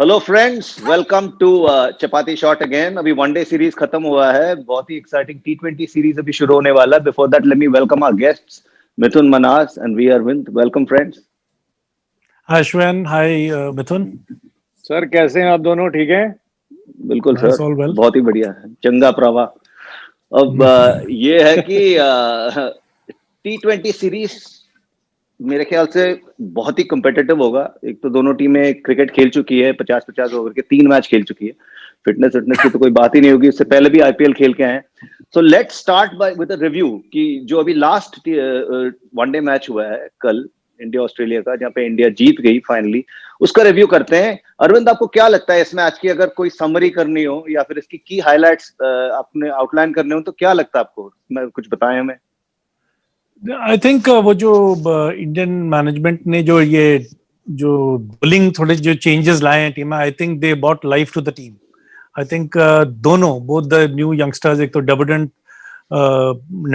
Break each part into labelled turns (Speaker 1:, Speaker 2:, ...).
Speaker 1: Hello friends, welcome to chapati shot again. अभी one day series खत्म हुआ है, बहुत ही एक्साइटिंग T20 सीरीज अभी शुरू होने वाला है। Before that let me welcome our guests Mithun, Manas and V Arvind. Welcome friends.
Speaker 2: Ashwin, hi Mithun.
Speaker 3: Sir कैसे हैं आप दोनों? ठीक हैं?
Speaker 1: बिल्कुल
Speaker 2: Nice,
Speaker 1: सर,
Speaker 2: all well.
Speaker 1: बहुत ही बढ़िया है, चंगा प्रवा। अब ये है कि T20 सीरीज मेरे ख्याल से बहुत ही कम्पिटिटिव होगा। एक तो दोनों टीमें क्रिकेट खेल चुकी है, 50-50 ओवर के 3 मैच खेल चुकी है। फिटनेस की तो कोई बात ही नहीं होगी, इससे पहले भी आईपीएल खेल के आए हैं। So let's start by with a review कि जो अभी लास्ट वनडे मैच हुआ है कल, इंडिया ऑस्ट्रेलिया का, जहां पे इंडिया जीत गई फाइनली, उसका रिव्यू करते हैं। अरविंद, आपको क्या लगता है इस मैच की, अगर कोई समरी करनी हो या फिर इसकी की हाईलाइट्स आपने आउटलाइन करने हो तो क्या लगता है आपको? मैं कुछ बताएं हमें।
Speaker 2: आई थिंक वो जो इंडियन मैनेजमेंट ने जो बॉलिंग थोड़े जो चेंजेस लाए हैं टीम में, I think they brought life to the team. I think दोनों बोथ द न्यू यंगस्टर्स, एक तो डेब्यूटेंट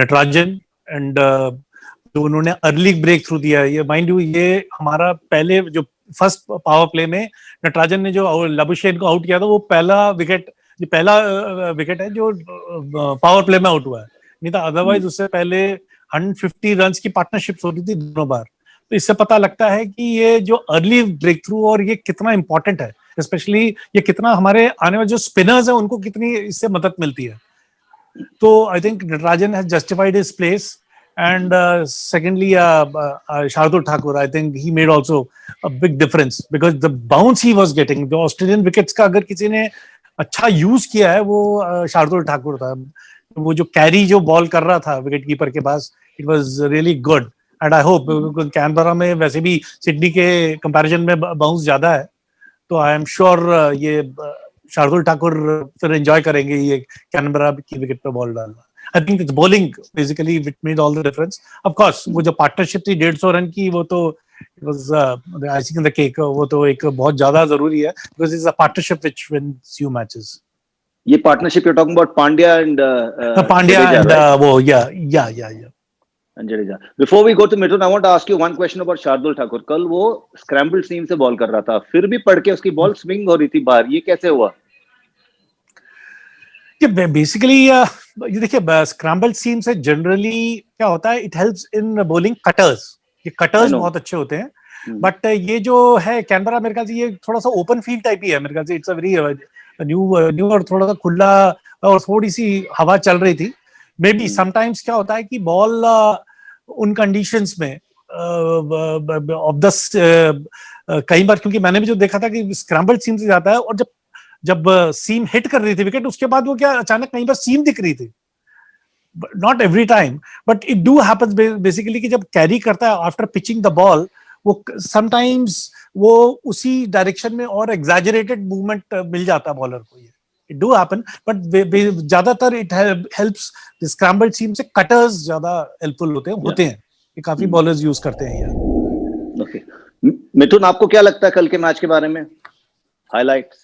Speaker 2: नटराजन एंड जो उन्होंने अर्ली ब्रेक थ्रू दिया है, ये माइंड यू, ये हमारा पहले जो फर्स्ट पावर प्ले में नटराजन ने जो लबुशेन को आउट किया था, वो पहला विकेट है जो पावर प्ले में आउट हुआ है। नहीं था अदरवाइज उससे पहले 150 रन्स की पार्टनरशिप हो रही थी दोनों बार। तो इससे पता लगता है कि ये जो अर्ली ब्रेक थ्रू और ये कितना इंपॉर्टेंट है, स्पेशली ये कितना हमारे आने वाले जो स्पिनर्स हैं उनको कितनी इससे मदद मिलती है। तो I think Natarajan has justified his place and secondly Shardul Thakur, I think he made also a big difference because the bounce he was getting, जो ऑस्ट्रेलियन विकेट्स का अगर किसी ने अच्छा यूज किया है वो शार्दुल ठाकुर था। वो जो कैरी जो बॉल कर रहा था विकेट कीपर के पास, it was really good and I hope, Canberra में वैसे भी सिडनी के कंपैरिजन में बाउंस ज्यादा है, तो आई एम श्योर ये शार्दुल ठाकुर फिर एंजॉय करेंगे ये कैनबरा की विकेट पे बॉल डालना। I think it's bowling basically which made all the difference. Of course वो जो पार्टनरशिप थी 150 रन की, वो तो it was icing in the cake. वो तो एक बहुत ज्यादा जरूरी है because it's a partnership which wins you matches.
Speaker 1: ये partnership you talking about Pandya and
Speaker 2: वो या
Speaker 1: and Jadeja. Before we go to Mithun, I want to ask you one question about Shardul Thakur. कल वो स्क्रैम्बल्ड सीम से ball कर रहा था, फिर भी पड़ के उसकी बॉल स्विंग हो रही थी बाहर, ये कैसे हुआ?
Speaker 2: ये बेसिकली ये देखिए, स्क्रैम्बल्ड सीम से जनरली क्या होता है, it helps in bowling cutters. ये कटर्स बहुत अच्छे होते हैं, बट ये जो है कैनबरा, मेरे ख्याल से ये थोड़ा सा ओपन फील्ड टाइप ही है। मेरे ख्याल से इट्स अ वेरी न्यू और थोड़ा सा खुला, और थोड़ी सी हवा चल रही थी। मे बी समटाइम्स क्या होता है कि बॉल उन कंडीशंस में ऑफ द कई बार, क्योंकि मैंने भी जो देखा था कि स्क्रैम्बल्ड सीम से जाता है, और जब सीम हिट कर रही थी विकेट, उसके बाद वो क्या अचानक कहीं पर सीम दिख रही थी। Not every time but it do happens basically कि जब कैरी करता है आफ्टर पिचिंग द बॉल, वो समटाइम्स वो उसी डायरेक्शन में और एग्जैजरेटेड मूवमेंट मिल जाता है बॉलर को। ये इट डू हैपन, बट ज्यादातर इट हेल्प्स स्क्रैम्बल्ड सीम से कटर्स ज्यादा हेल्पफुल होते हैं। ये काफी बॉलर्स यूज करते हैं यार।
Speaker 1: ओके मिथुन, आपको क्या लगता है कल के मैच के बारे में, हाइलाइट्स?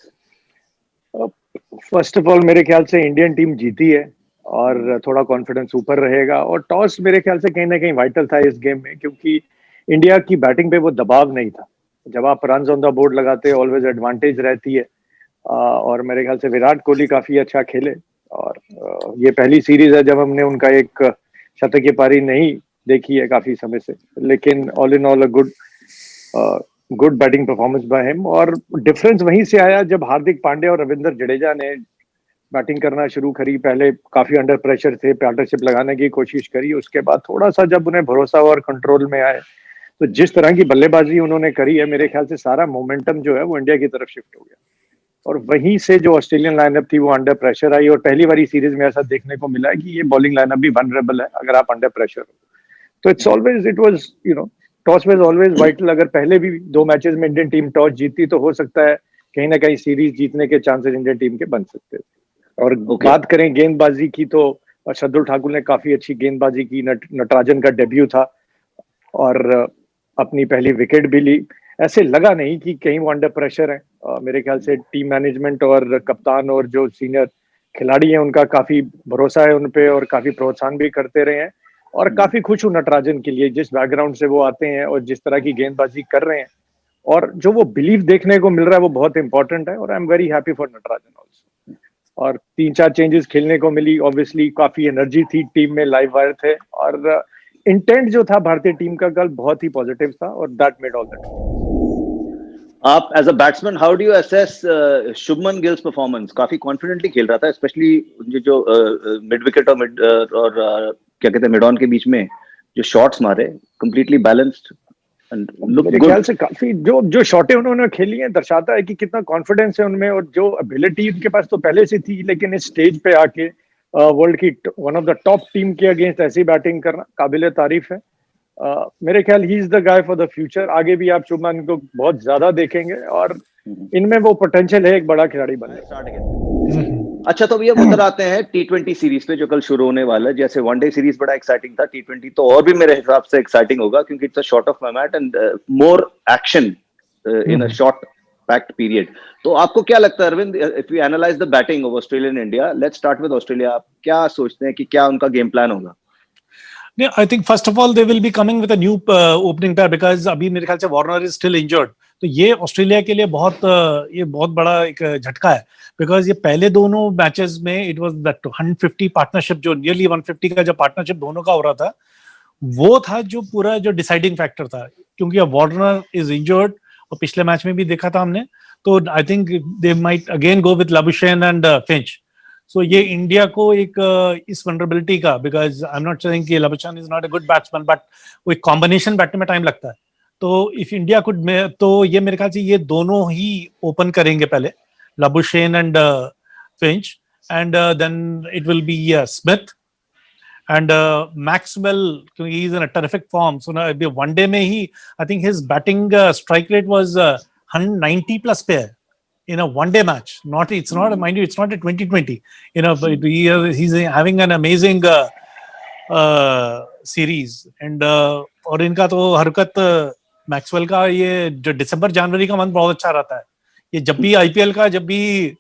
Speaker 3: फर्स्ट ऑफ ऑल मेरे ख्याल से इंडियन टीम जीती है और थोड़ा कॉन्फिडेंस ऊपर रहेगा, और टॉस मेरे ख्याल से कहीं ना कहीं वाइटल था इस गेम में, क्योंकि इंडिया की बैटिंग पे वो दबाव नहीं था। जब आप रन्स ऑन द बोर्ड लगाते हैं ऑलवेज एडवांटेज रहती है, और मेरे ख्याल से विराट कोहली काफी अच्छा खेले। और ये पहली सीरीज है जब हमने उनका एक शतकीय पारी नहीं देखी है काफी समय से, लेकिन all in all a good batting performance by him. और डिफरेंस वहीं से आया जब हार्दिक पांड्या और रविंद्र जडेजा ने बैटिंग करना शुरू करी। पहले काफी अंडर प्रेशर थे, पार्टनरशिप लगाने की कोशिश करी, उसके बाद थोड़ा सा जब उन्हें भरोसा और कंट्रोल में आए, तो जिस तरह की बल्लेबाजी उन्होंने करी है, मेरे ख्याल से सारा मोमेंटम जो है वो इंडिया की तरफ शिफ्ट हो गया। और वहीं से जो ऑस्ट्रेलियन लाइनअप थी वो अंडर प्रेशर आई, और पहली बारी सीरीज में ऐसा देखने को मिला है कि ये बॉलिंग लाइनअप भी वनरेबल है अगर आप अंडर प्रेशर हो। तो it was toss was always vital. अगर पहले भी 2 मैचेस में इंडियन टीम टॉस जीती तो हो सकता है कहीं ना कहीं सीरीज जीतने के चांसेस इंडियन टीम के बन सकते थे। और बात करें गेंदबाजी की, तो शार्दुल ठाकुर ने काफी अच्छी गेंदबाजी की। नटराजन का डेब्यू था और अपनी पहली विकेट भी ली। ऐसे लगा नहीं कि कहीं वो अंडर प्रेशर है। मेरे ख्याल से टीम मैनेजमेंट और कप्तान और जो सीनियर खिलाड़ी हैं उनका काफी भरोसा है उन पे, और काफी प्रोत्साहन भी करते रहे हैं। और काफी खुश हूँ नटराजन के लिए, जिस बैकग्राउंड से वो आते हैं और जिस तरह की गेंदबाजी कर रहे हैं, और जो वो बिलीव देखने को मिल रहा है वो बहुत इंपॉर्टेंट है, और I am very happy for Natarajan also. और 3-4 चेंजेस खेलने को मिली, ऑब्वियसली काफी एनर्जी थी टीम में, लाइव वायर थे, और इंटेंट जो था भारतीय टीम का कल बहुत ही पॉजिटिव था, और that made all the difference.
Speaker 1: आप an a batsman how do you assess Shubman Gill's performance? काफी कॉन्फिडेंटली खेल रहा था, स्पेशली जो मिड विकेट और क्या कहते हैं मिड ऑन के बीच में जो शॉट्स मारे, कंप्लीटली बैलेंस्ड एंड लुक
Speaker 3: मेरे
Speaker 1: गुड।
Speaker 3: ख्याल से काफी जो जो शॉटें उन्होंने खेली हैं दर्शाता है कि कितना कॉन्फिडेंस है उनमें, और जो एबिलिटी उनके पास तो पहले से थी, लेकिन इस स्टेज पे आके वर्ल्ड की one of the top team के अगेंस्ट ऐसी बैटिंग करना काबिले तारीफ है। मेरे ख्याल he is the guy for the future. आगे भी आप शुभमन को बहुत ज्यादा देखेंगे, और इनमें वो पोटेंशियल है एक बड़ा खिलाड़ी बनने।
Speaker 1: अच्छा, तो भैया उधर आते हैं T20 सीरीज पे जो कल शुरू होने वाला है। जैसे वनडे सीरीज बड़ा एक्साइटिंग था, T20 तो और भी मेरे हिसाब से एक्साइटिंग होगा, क्योंकि it's a short of format and more action in a short packed period. तो आपको क्या लगता है Arvind, if you analyse the batting of Australia and India, let's start with Australia, आप क्या सोचते हैं कि क्या उनका गेम प्लान होगा?
Speaker 2: Yeah, I think first of all they will be coming with a new opening pair because अभी मेरे ख्याल से वार्नर is still injured. तो ये ऑस्ट्रेलिया के लिए ये बहुत बड़ा एक झटका है, बिकॉज ये पहले दोनों मैचेस में इट वाज दैट 150 पार्टनरशिप, जो नियरली 150 का जो पार्टनरशिप दोनों का हो रहा था, वो था जो पूरा जो डिसाइडिंग फैक्टर था, क्योंकि अब वार्नर इज इंजर्ड, और पिछले मैच में भी देखा था हमने। तो I think they might again go with Labuschagne and Finch. So ये इंडिया को एक इस वनरेबिलिटी का, because I am not saying कि Labuschagne is not a good batsman, but वो एक कॉम्बिनेशन बैठने में टाइम लगता है। तो इफ इंडिया कुड, तो ये मेरे ख्याल से ये दोनों ही ओपन करेंगे पहले, Labuschagne and Finch, and then it will be Smith and Maxwell, he is in a terrific form. So now one day में ही I think his batting strike rate was 190 plus pair in a one day match. It's not, mind you, it's not a 2020. But he's having an amazing series, and और इनका तो हरकत Maxwell का, ये जो दिसंबर जनवरी का month बहुत अच्छा रहता है। ये जब भी आईपीएल का जब भी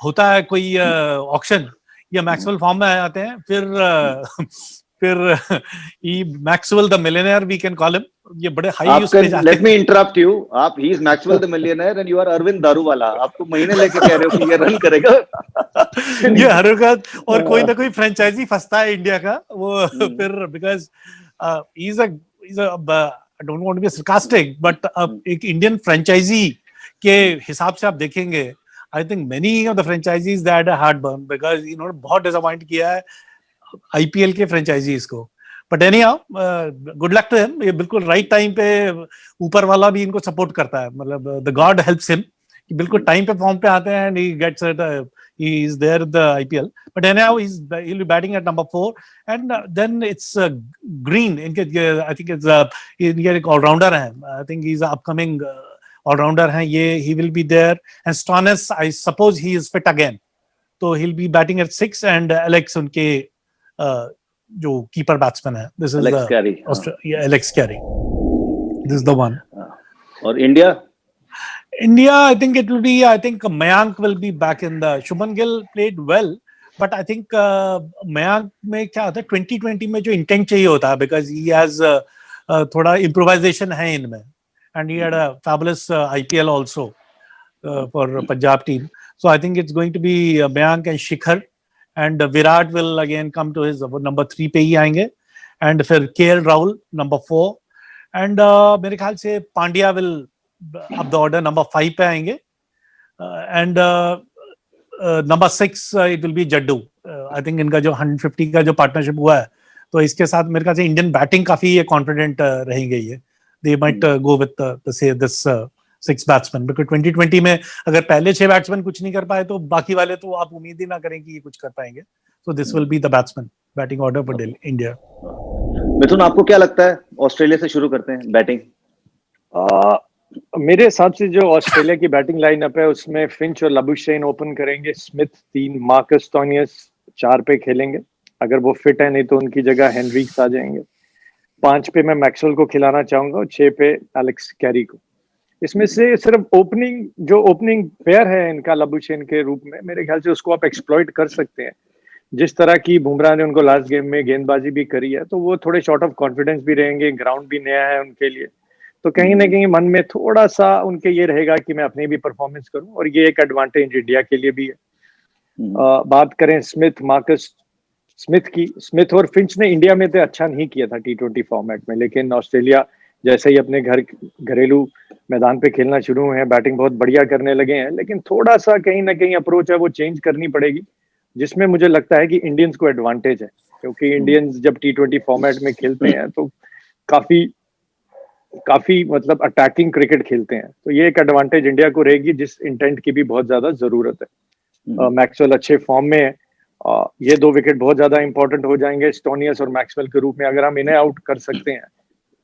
Speaker 2: होता है कोई ऑक्शन, ये मैक्सवेल फॉर्म में आते हैं, फिर Maxwell the millionaire we can call him, ये बड़े हाई उस पे जाते हैं।
Speaker 1: लेट मी इंटरप्ट यू, आप he is Maxwell the millionaire and you are Arvind Daruwala. आप तो महीने लेके कह रहे हो कि ये रन करेगा।
Speaker 2: ये हरकत, और कोई ना कोई फ्रेंचाइजी फंसता है इंडिया का वो फिर, because he is I don't want to be sarcastic, but एक इंडियन फ्रेंचाइजी के हिसाब से आप देखेंगे, I think many of the franchisees that had a heartburn, because बहुत डिसअपॉइंट किया है आईपीएल के फ्रेंचाइजीज को। But anyhow good luck to him. ये बिल्कुल राइट टाइम पे ऊपर वाला भी इनको सपोर्ट करता है, मतलब द गॉड हेल्प्स हिम, कि बिल्कुल टाइम पे फॉर्म पे आते हैं, and he gets he is there in the IPL. But anyhow he'll be batting at number 4, and then it's Green. I think it's एक all-rounder है, I think he's an upcoming all-rounder है ये, he will be there, and Stoinis I suppose he is fit again, so he'll be batting at 6, and Alex उनके जो keeper batsman है, this is
Speaker 1: Alex Carey,
Speaker 2: Alex Carey, this is the one.
Speaker 1: और India
Speaker 2: I think it will be, I think Mayank will be back in the, Shubman Gill played well, but I think Mayank में क्या होता है 2020 में जो intent चाहिए होता है, because he has थोड़ा improvisation है इनमें, and he had a fabulous IPL also for Punjab team. So I think it's going to be Mayank and Shikhar, and Virat will again come to his number 3 पे ही आएंगे, and फिर KL Rahul number 4, and मेरे ख्याल से Pandya will up the order number 5 पे आएंगे, and number 6 it will be Jaddu. I think इनका जो 150 का जो पार्टनरशिप हुआ है, तो इसके साथ मेरे ख्याल से इंडियन बैटिंग काफी कॉन्फिडेंट रहेंगे ये, they might go with this 6 batsman, because 2020 में अगर पहले 6 बैट्समैन कुछ नहीं कर पाए तो बाकी वाले तो आप उम्मीद ही ना करें कि ये कुछ कर पाएंगे। So this will be the batsman batting order for India.
Speaker 1: मिथुन, आपको क्या लगता है? ऑस्ट्रेलिया से शुरू करते हैं बैटिंग।
Speaker 3: मेरे हिसाब से जो ऑस्ट्रेलिया की बैटिंग लाइनअप है उसमें फिंच और लबुशेन ओपन करेंगे, स्मिथ 3, मार्कस स्टोनिस 4 पे खेलेंगे, अगर वो फिट है, नहीं तो उनकी जगह हेनरिक्स आ जाएंगे। 5 पे मैं मैक्सवेल को खिलाना चाहूंगा, और 6 पे एलेक्स कैरी को। इसमें से सिर्फ ओपनिंग पेयर है इनका लबुशेन के रूप में, मेरे ख्याल से उसको आप एक्सप्लॉइट कर सकते हैं। जिस तरह की बुमराह ने उनको लास्ट गेम में गेंदबाजी भी करी है, तो वो थोड़े शॉर्ट ऑफ कॉन्फिडेंस भी रहेंगे, ग्राउंड भी नया है उनके लिए, तो कहीं ना कहीं मन में थोड़ा सा उनके ये रहेगा कि मैं अपनी भी परफॉर्मेंस करूं, और ये एक एडवांटेज इंडिया के लिए भी है। बात करें मार्कस स्मिथ की, स्मिथ और फिंच ने इंडिया में तो अच्छा नहीं किया था T20 फॉर्मेट में, लेकिन ऑस्ट्रेलिया जैसे ही अपने घरेलू मैदान पे खेलना शुरू हुए हैं, बैटिंग बहुत बढ़िया करने लगे हैं, लेकिन थोड़ा सा कहीं ना कहीं अप्रोच है वो चेंज करनी पड़ेगी, जिसमें मुझे लगता है कि इंडियंस को एडवांटेज है, क्योंकि इंडियंस जब T20 फॉर्मेट में खेलते हैं तो काफी काफी मतलब अटैकिंग क्रिकेट खेलते हैं, तो ये एक एडवांटेज इंडिया को रहेगी, जिस इंटेंट की भी बहुत ज्यादा जरूरत है। मैक्सवेल अच्छे फॉर्म में है, ये 2 विकेट बहुत ज्यादा इंपॉर्टेंट हो जाएंगे स्टोनियस और मैक्सवेल के रूप में, अगर हम इन्हें आउट कर सकते हैं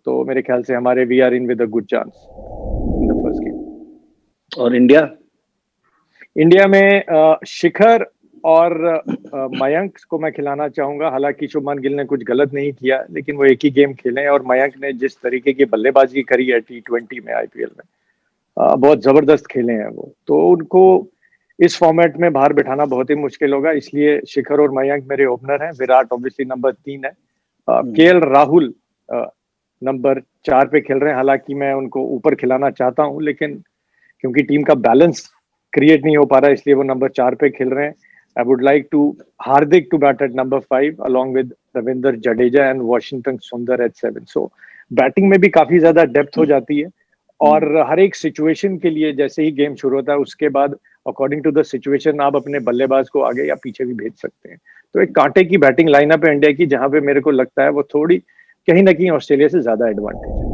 Speaker 3: तो मेरे ख्याल से हमारे we are in with a good chance in the first game.
Speaker 1: और इंडिया
Speaker 3: में शिखर और मयंक को मैं खिलाना चाहूंगा। हालांकि शुभमान गिल ने कुछ गलत नहीं किया, लेकिन वो एक ही गेम खेले, और मयंक ने जिस तरीके की बल्लेबाजी करी है T20 में, IPL में बहुत जबरदस्त खेले हैं वो, तो उनको इस फॉर्मेट में बाहर बिठाना बहुत ही मुश्किल होगा, इसलिए शिखर और मयंक मेरे ओपनर हैं। विराट ऑब्वियसली नंबर 3 है, केएल राहुल नंबर 4 पे खेल रहे हैं। हालांकि मैं उनको ऊपर खिलाना चाहता हूं, लेकिन क्योंकि टीम का बैलेंस क्रिएट नहीं हो पा रहा है, इसलिए वो नंबर 4 पे खेल रहे हैं। I would like to Hardik to bat at number 5 along with Ravindra Jadeja and Washington Sundar at 7। So batting में भी काफी ज्यादा डेप्थ हो जाती है, और हर एक सिचुएशन के लिए जैसे ही गेम शुरू होता है उसके बाद अकॉर्डिंग टू द सिचुएशन आप अपने बल्लेबाज को आगे या पीछे भी भेज सकते हैं। तो एक कांटे की बैटिंग लाइनअप है इंडिया की, जहां पे मेरे को लगता है वो थोड़ी कहीं ना कहीं ऑस्ट्रेलिया से ज्यादा एडवांटेज है।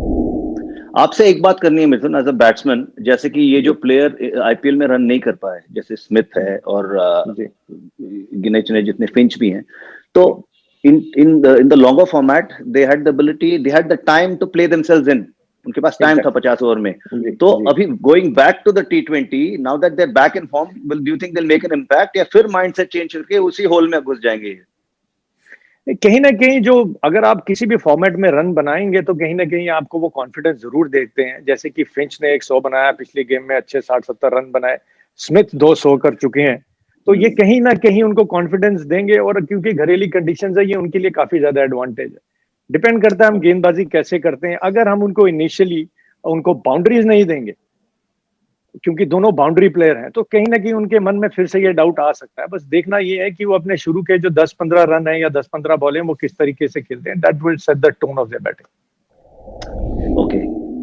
Speaker 1: आपसे एक बात करनी है मिथुन, एज अ बैट्समैन, जैसे कि ये जो प्लेयर आईपीएल में रन नहीं कर पाए, जैसे स्मिथ है और गिने चुने जितने फिंच भी हैं, तो in the longer format they had the ability, they had the time to play themselves in, उनके पास टाइम था 50 ओवर में। तो अभी going back to the T20, now that they are back in form, will do you think they will make an impact, या फिर mindset change करके उसी होल में घुस जाएंगे?
Speaker 3: कहीं ना कहीं जो अगर आप किसी भी फॉर्मेट में रन बनाएंगे तो कहीं ना कहीं आपको वो कॉन्फिडेंस जरूर देते हैं। जैसे कि फिंच ने 100 बनाया पिछली गेम में, अच्छे 60-70 रन बनाए, स्मिथ 200 कर चुके हैं, तो ये कहीं ना कहीं उनको कॉन्फिडेंस देंगे, और क्योंकि घरेली कंडीशंस है ये उनके लिए काफी ज्यादा एडवांटेज है। डिपेंड करता है हम गेंदबाजी कैसे करते हैं। अगर हम उनको इनिशियली उनको बाउंड्रीज नहीं देंगे, क्योंकि दोनों बाउंड्री प्लेयर हैं, तो कहीं ना कहीं उनके मन में फिर से ये डाउट आ सकता है। बस देखना ये है कि वो अपने शुरू के जो 10-15 रन है या 10-15 बॉल है वो किस तरीके से खेलते हैं। That will set the tone of their batting.
Speaker 1: Okay,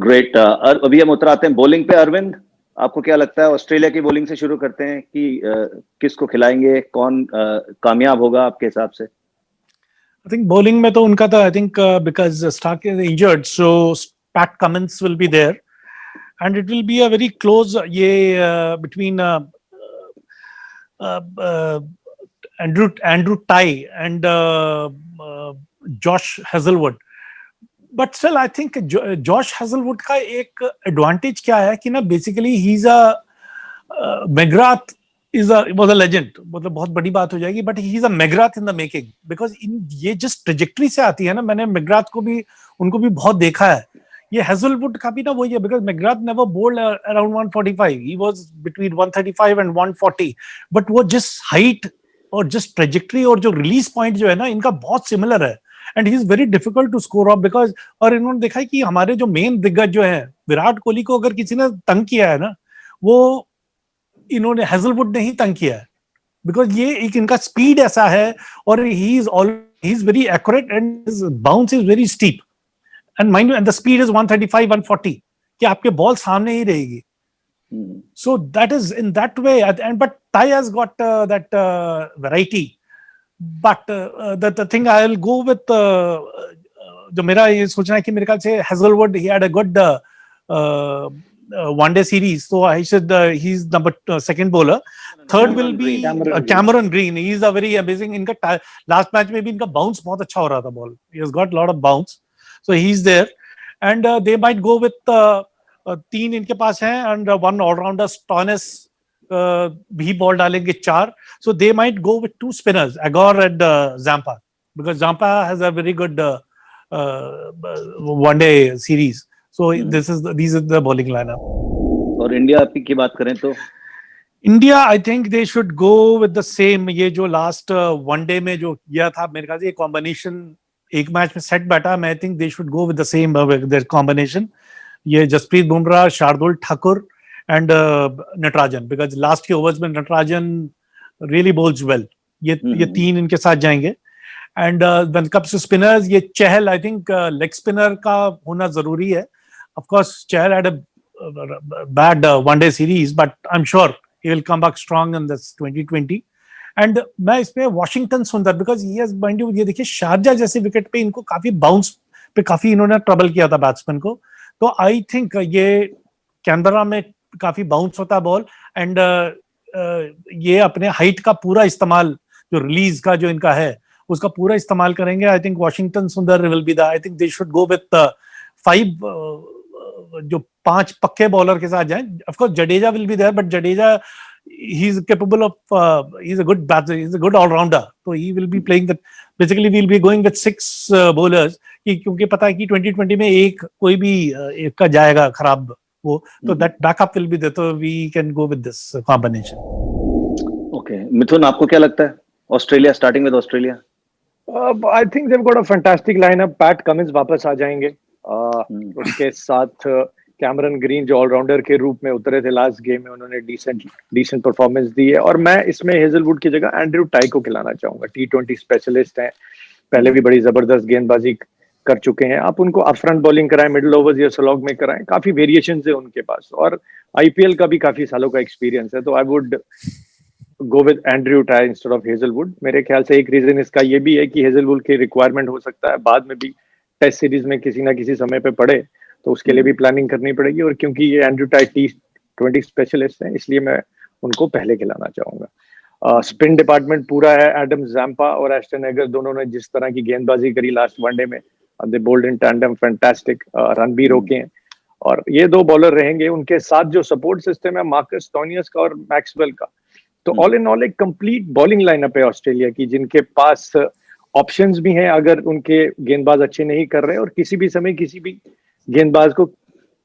Speaker 1: great. अभी हम उतर आते हैं बॉलिंग पे। अरविंद, आपको क्या लगता है? ऑस्ट्रेलिया की बॉलिंग से शुरू करते हैं कि किसको खिलाएंगे, कौन कामयाब होगा आपके हिसाब से?
Speaker 2: आई थिंक बॉलिंग में तो उनका था, I think because Starc is injured, so Pat Cummins will be there and it will be a very close between Andrew Tye and Josh Hazlewood. But still I think Josh Hazlewood का एक advantage क्या है कि ना, basically he's a McGrath was a legend, मतलब बहुत बड़ी बात हो जाएगी, but he's a McGrath in the making, because ये जिस trajectory से आती है ना, मैंने McGrath को भी उनको भी बहुत देखा है, ये हेजलवुड का भी ना वही है, because McGrath never bowled around 145, he was between 135 and 140, but वो जिस हाइट और जिस ट्रेजेक्टरी और जो रिलीज पॉइंट जो है ना, इनका बहुत सिमिलर है, and he is very difficult to score off, because और इन्होंने देखा है कि हमारे जो मेन दिग्गज जो है, विराट कोहली को अगर किसी ने तंग किया है ना, वो इन्होंने हेजलवुड ने ही तंग किया है, बिकॉज ये एक इनका स्पीड ऐसा है, और ही is very accurate and his bounce is very steep, and mind you, and the speed is 135 140 कि आपके बॉल सामने ही रहेगी. So that is in that way, and but Tye has got that variety, but the thing I'll go with जो मेरा ये सोचना है कि मेरे ख्याल से Hazlewood, he had a good one day series, so I should he's number second bowler. Third will be Cameron Green. He is a very amazing, इनका last match में भी इनका bounce बहुत अच्छा हो रहा था ball, he has got a lot of bounce, so he's there, and they might go with 3 इनके पास हैं, and one all-rounder Stoinis भी बॉल डालेंगे 4, so they might go with 2 spinners, Agar and Zampa, because Zampa has a very good one day series, so these are the bowling lineup.
Speaker 1: और India की बात करें तो
Speaker 2: India, I think they should go with the same, ये जो last one day में जो किया था, मेरे ख्याल से ये कॉम्बिनेशन एक मैच में सेट बैठा, मैं I think they should go with the same their combination, ये Jasprit Bumrah, Shardul Thakur and Natarajan, because last के ओवर्स में नटराजन रियली बॉल्स वेल. ये तीन इनके साथ जाएंगे. And when it comes to spinners, ये Chahal I think leg spinner का होना जरूरी है. Of course Chahal had a bad one day series, but I am sure he will come back strong in this 2020. And मैं इसमें वॉशिंगटन सुंदर, बिकॉज ये देखिए शारजा जैसे विकेट पे इनको काफी बाउंस पे काफी इन्होंने ट्रबल किया था बैट्समैन को. तो आई थिंक ये कैनबरा में काफी बाउंस होता है बॉल. एंड ये अपने हाइट का पूरा इस्तेमाल, जो रिलीज का जो इनका है उसका पूरा इस्तेमाल करेंगे. I think Washington Sundar will be the, I think they should go with 5, जो 5 पक्के बॉलर के साथ जाएं. Of course Jadeja will be there, but Jadeja he is capable of he's a good batter, he's a good all rounder, so he will be playing that. Basically we'll be going with 6 bowlers, क्योंकि पता है कि 2020 में एक कोई भी एक का जाएगा खराब वो, तो that backup will be there, so we can go with this combination.
Speaker 1: Okay, मिथुन आपको क्या लगता है? Australia, starting with Australia.
Speaker 3: I think they've got a fantastic lineup. PAT Cummins वापस आ जाएंगे. उसके साथ कैमरन ग्रीन जो ऑलराउंडर के रूप में उतरे थे लास्ट गेम में, उन्होंने डिसेंट परफॉर्मेंस दी है. और मैं इसमें हेजलवुड की जगह एंड्रयू टाई को खिलाना चाहूंगा. T20 स्पेशलिस्ट हैं, पहले भी बड़ी जबरदस्त गेंदबाजी कर चुके हैं. आप उनको अपफ्रंट बॉलिंग कराएं, मिडिल ओवर्स या स्लॉग में कराएं, काफी वेरिएशन है उनके पास, और आईपीएल का भी काफी सालों का एक्सपीरियंस है. तो I would go with Andrew tie instead of Hazlewood. मेरे ख्याल से एक रीजन इसका ये भी है कि हेजलवुड की रिक्वायरमेंट हो सकता है बाद में भी टेस्ट सीरीज में किसी ना किसी समय पे पड़े, तो उसके लिए भी प्लानिंग करनी पड़ेगी. और क्योंकि ये एंड्रयू टाई T20 स्पेशलिस्ट हैं, इसलिए मैं उनको पहले खिलाना चाहूंगा. स्पिन डिपार्टमेंट पूरा है. एडम जैम्पा और एस्टन एगर दोनों ने जिस तरह की गेंदबाजी करी लास्ट वनडे में, they bowled in tandem, fantastic. Run भी रोके हैं. और ये 2 बॉलर रहेंगे. उनके साथ जो सपोर्ट सिस्टम है मार्कस स्टोनियस का और मैक्सवेल का, तो ऑल इन ऑल एक कंप्लीट बॉलिंग लाइनअप है ऑस्ट्रेलिया की, जिनके पास ऑप्शंस भी हैं अगर उनके गेंदबाज अच्छे नहीं कर रहे, और किसी भी समय किसी भी गेंदबाज को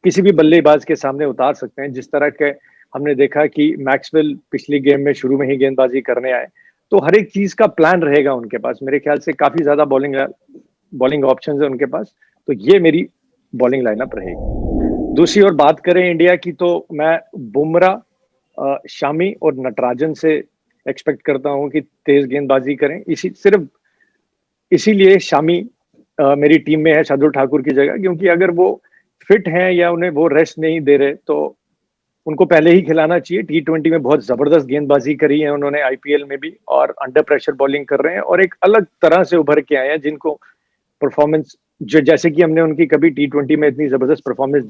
Speaker 3: किसी भी बल्लेबाज के सामने उतार सकते हैं. जिस तरह के हमने देखा कि मैक्सवेल पिछली गेम में शुरू में ही गेंदबाजी करने आए, तो हर एक चीज का प्लान रहेगा उनके पास. मेरे ख्याल से काफी ज्यादा बॉलिंग ऑप्शंस है उनके पास. तो ये मेरी बॉलिंग लाइनअप रहेगी. दूसरी ओर बात करें इंडिया की, तो मैं बुमराह, शामी और नटराजन से एक्सपेक्ट करता हूं कि तेज गेंदबाजी करें. सिर्फ इसीलिए शामी मेरी टीम में है शार्दुल ठाकुर की जगह, क्योंकि अगर वो फिट हैं या उन्हें वो रेस्ट नहीं दे रहे तो उनको पहले ही खिलाना चाहिए. T20 में बहुत जबरदस्त गेंदबाजी करी है उन्होंने, आईपीएल में भी, और अंडर प्रेशर बॉलिंग कर रहे हैं और एक अलग तरह से उभर के आए हैं, जिनको परफॉर्मेंस जो जैसे कि हमने उनकी कभी T20 में इतनी जबरदस्त परफॉर्मेंस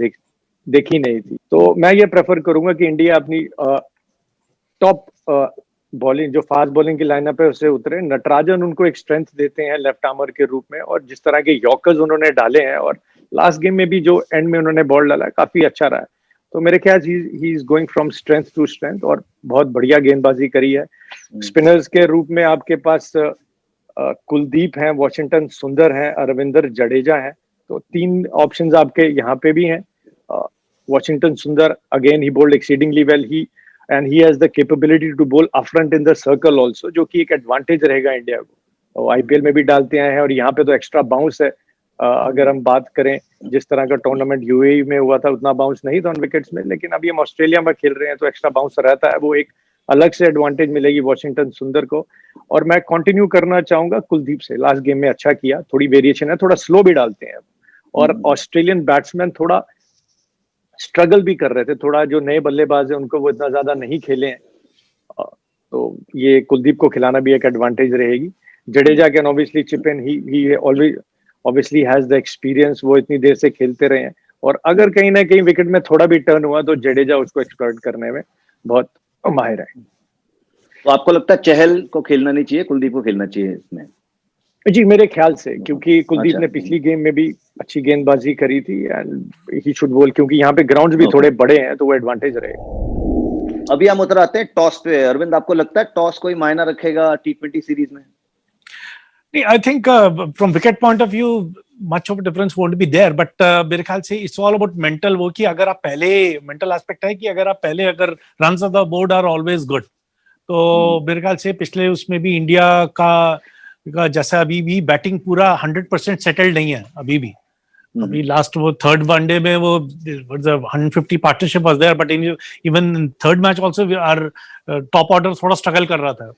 Speaker 3: देखी नहीं थी. तो मैं ये प्रेफर करूंगा कि इंडिया अपनी टॉप बॉलिंग, जो फास्ट बॉलिंग की लाइनअप है, उससे उतरे. नटराजन उनको एक स्ट्रेंथ देते हैं लेफ्ट आर्मर के रूप में, और जिस तरह के यॉर्कर्स उन्होंने डाले हैं, और लास्ट गेम में भी जो एंड में उन्होंने बॉल डाला है, काफी अच्छा रहा है. तो मेरे ख्याल he is going from strength to strength, और बहुत बढ़िया गेंदबाजी करी है. स्पिनर्स के रूप में आपके पास कुलदीप हैं, वॉशिंगटन सुंदर हैं, रविंद्र जडेजा हैं. तो 3 ऑप्शंस आपके यहाँ पे भी हैं. Washington Sundar, again he bowled exceedingly well, and he has the capability to bowl up front in the circle also, जो कि एक एडवांटेज रहेगा इंडिया को. आईपीएल में भी डालते आए हैं, और यहाँ पे तो एक्स्ट्रा बाउंस है. अगर हम बात करें जिस तरह का टूर्नामेंट यूएई में हुआ था, उतना बाउंस नहीं था ऑन विकेट्स में, लेकिन अभी हम ऑस्ट्रेलिया में खेल रहे हैं तो एक्स्ट्रा बाउंस रहता है. वो एक अलग से एडवांटेज मिलेगी वॉशिंगटन सुंदर को. और मैं कंटिन्यू करना चाहूंगा कुलदीप से. लास्ट गेम में अच्छा किया, थोड़ी वेरिएशन है, थोड़ा स्लो भी डालते हैं, और ऑस्ट्रेलियन बैट्समैन थोड़ा स्ट्रगल भी कर रहे थे. थोड़ा जो नए बल्लेबाज है उनको वो इतना ज्यादा नहीं खेले हैं, तो ये कुलदीप को खिलाना भी एक एडवांटेज रहेगी. Jadeja can obviously chip in, he always obviously has the experience, वो इतनी देर से खेलते रहे हैं, और अगर कहीं ना कहीं विकेट में थोड़ा भी टर्न हुआ तो जडेजा उसको एक्सप्लॉइट करने में बहुत माहिर है.
Speaker 1: तो आपको लगता है चहल को खेलना नहीं चाहिए, कुलदीप को खेलना चाहिए इसमें?
Speaker 3: जी, मेरे ख्याल से, क्योंकि कुलदीप ने पिछली गेम में भी अच्छी गेंदबाजी करी थी, एंड ही शुड बोल, क्योंकि यहाँ पे ग्राउंड्स भी थोड़े बड़े हैं, तो वो एडवांटेज रहेगा.
Speaker 1: अभी हम उतर आते हैं टॉस पे. अरविंद, आपको लगता है टॉस कोई मायना रखेगा T20 सीरीज में?
Speaker 2: नहीं, I think from wicket point of view much of difference won't be there, but मेरे ख्याल से इट्स ऑल अबाउट मेंटल. वो कि अगर आप पहले, मेंटल एस्पेक्ट है कि अगर आप पहले, अगर runs off the board are always good, तो मेरे ख्याल से पिछले उसमें भी इंडिया का जैसा अभी भी बैटिंग पूरा 100% सेटल्ड नहीं है अभी भी. अभी लास्ट वो थर्ड वनडे में वो 150 partnership was there, but even third match also our top order थोड़ा स्ट्रगल कर रहा था.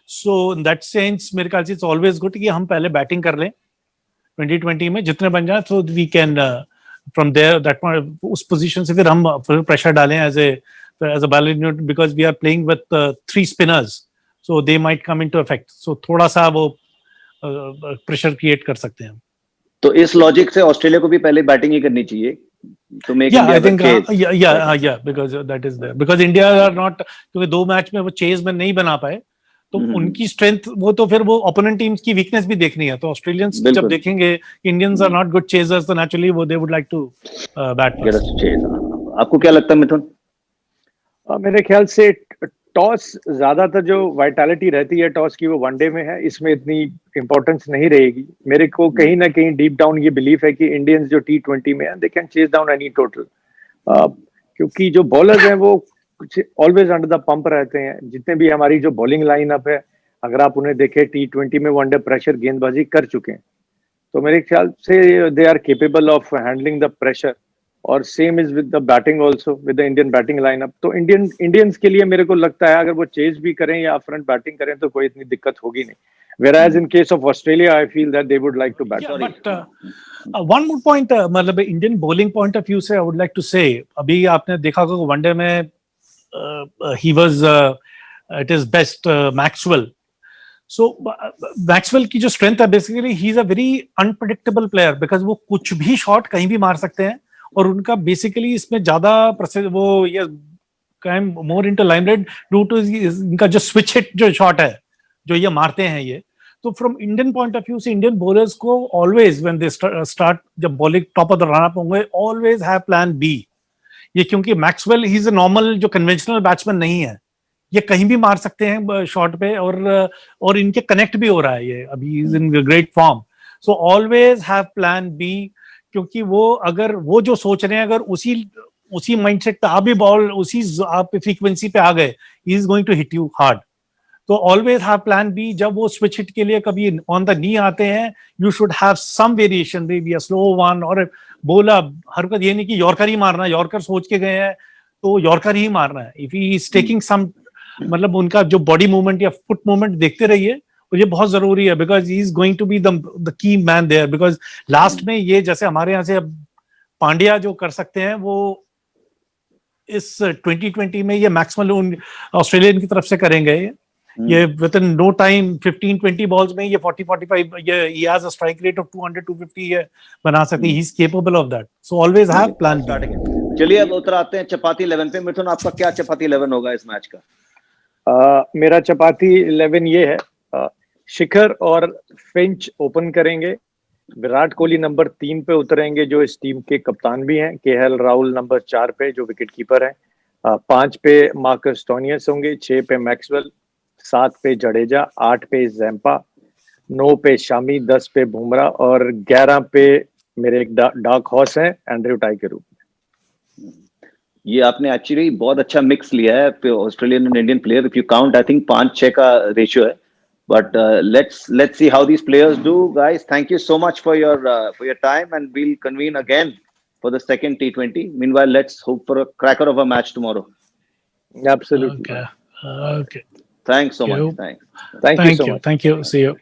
Speaker 2: सो इन दैट सेंस मेरे ख्याल से इट्स ऑलवेज गुड कि हम पहले बैटिंग कर लें 2020 में, जितने बन जाए, so we can from there that उस पोजीशन से फिर हम प्रेशर डालें as a bowling unit, because we are playing with 3 spinners, so they might come into effect. So थोड़ा सा वो प्रेशर क्रिएट कर सकते हैं.
Speaker 1: तो इस लॉजिक से ऑस्ट्रेलिया को भी पहले बैटिंग ही करनी चाहिए to make
Speaker 2: Yeah,
Speaker 1: India
Speaker 2: I think
Speaker 1: chase.
Speaker 2: yeah, because that is there, because India are not, क्योंकि 2 मैच में वो चेज में नहीं बना पाए, तो उनकी स्ट्रेंथ वो तो फिर वो ओपोनेंट टीम्स की वीकनेस भी देखनी है. तो ऑस्ट्रेलियंस जब देखेंगे Indians are not good chasers, तो नेचुरली वो they would like to bat first.
Speaker 1: आपको क्या लगता है मिथुन?
Speaker 3: मेरे ख्याल से टॉस ज्यादातर जो वाइटैलिटी रहती है टॉस की वो वनडे में है, इसमें इतनी इंपॉर्टेंस नहीं रहेगी. मेरे को कहीं ना कहीं डीप डाउन ये बिलीफ है कि इंडियंस जो T20 में है they can chase down any total, क्योंकि जो बॉलर्स हैं वो ऑलवेज अंडर द पंप रहते हैं. जितने भी हमारी जो बॉलिंग लाइनअप है, अगर आप उन्हें देखें T20 में वो अंडर प्रेशर गेंदबाजी कर चुके हैं, तो मेरे ख्याल से they are capable of handling the pressure. और same is with the batting also, with the Indian batting lineup. तो इंडियंस के लिए मेरे को लगता है अगर वो चेज भी करें या फ्रंट बैटिंग करें तो कोई इतनी दिक्कत होगी नहीं. Whereas in case of Australia, I feel that they would like to bat.
Speaker 2: Yeah, but one more point, मतलब Indian bowling point of view से आई वुड लाइक टू से, अभी आपने देखा होगा वनडे में he was at his best, Maxwell. So Maxwell की जो स्ट्रेंथ है, basically he is a very unpredictable player, because वो कुछ भी शॉट कहीं भी मार सकते हैं, और उनका बेसिकली इसमें ज्यादा वो ये more into limelight due to इनका जो स्विच हिट जो शॉट है जो ये मारते हैं ये. तो from Indian point of view से इंडियन बॉलर्स को ऑलवेज व्हेन दे स्टार्ट, जब bowling top of the run up होंगे, ऑलवेज हैव प्लान बी. ये क्योंकि Maxwell he is a normal जो कन्वेंशनल बैट्समैन नहीं है, ये कहीं भी मार सकते हैं शॉट पे, और इनके कनेक्ट भी हो रहा है ये, अभी is in great form. So always have plan B, क्योंकि वो अगर वो जो सोच रहे हैं अगर उसी माइंडसेट पे आप भी बॉल उसी आप फ्रीक्वेंसी पे आ गए, he is going to hit you hard. तो ऑलवेज हैव प्लान बी. जब वो स्विच हिट के लिए कभी ऑन द नी आते हैं, you should have some variation, be a slow one, और बोला हरकत ये नहीं कि यॉर्कर ही मारना है, यॉर्कर सोच के गए हैं तो यॉर्कर ही मारना है. If he is taking some, मतलब उनका जो बॉडी मूवमेंट या फुट मूवमेंट देखते रहिए, और ये बहुत जरूरी है, because he is going to be the key man there. Because last में ये जैसे हमारे यहाँ से अब पांड्या जो कर सकते हैं, वो इस 2020 में ये मैक्सिमम ऑस्ट्रेलियन की तरफ से करेंगे. ये within no time 15-20 balls में ये 40-45 ये he has a strike rate of 200-250 ये बना सकते हैं. He is capable of that. So always have plan B.
Speaker 1: चलिए अब उतर आते हैं चपाती 11 पे. मिथुन, आपका क्या चपाती 11 होगा इस मैच का?
Speaker 3: मेरा चपाती 11 ये है, शिखर और फिंच ओपन करेंगे, विराट कोहली नंबर 3 पे उतरेंगे जो इस टीम के कप्तान भी हैं, केएल राहुल नंबर 4 पे जो विकेट कीपर है, 5 पे मार्कस स्टोनियस होंगे, 6 पे मैक्सवेल, 7 पे जडेजा, 8 पे जैम्पा, 9 पे शामी, 10 पे बुमराह, और 11 पे मेरे एक डार्क हॉर्स है एंड्रयू टाई के रूप में.
Speaker 1: ये आपने एक्चुअली बहुत अच्छा मिक्स लिया है Australian and Indian player. If you count, I think 5-6 का रेशियो है. But let's see how these players do, guys. Thank you so much for your time, and we'll convene again for the second T20. Meanwhile, let's hope for a cracker of a match tomorrow.
Speaker 3: Absolutely.
Speaker 2: Okay.
Speaker 1: Thanks so much. Thanks.
Speaker 3: Thank you so much.
Speaker 2: Thank you. See you.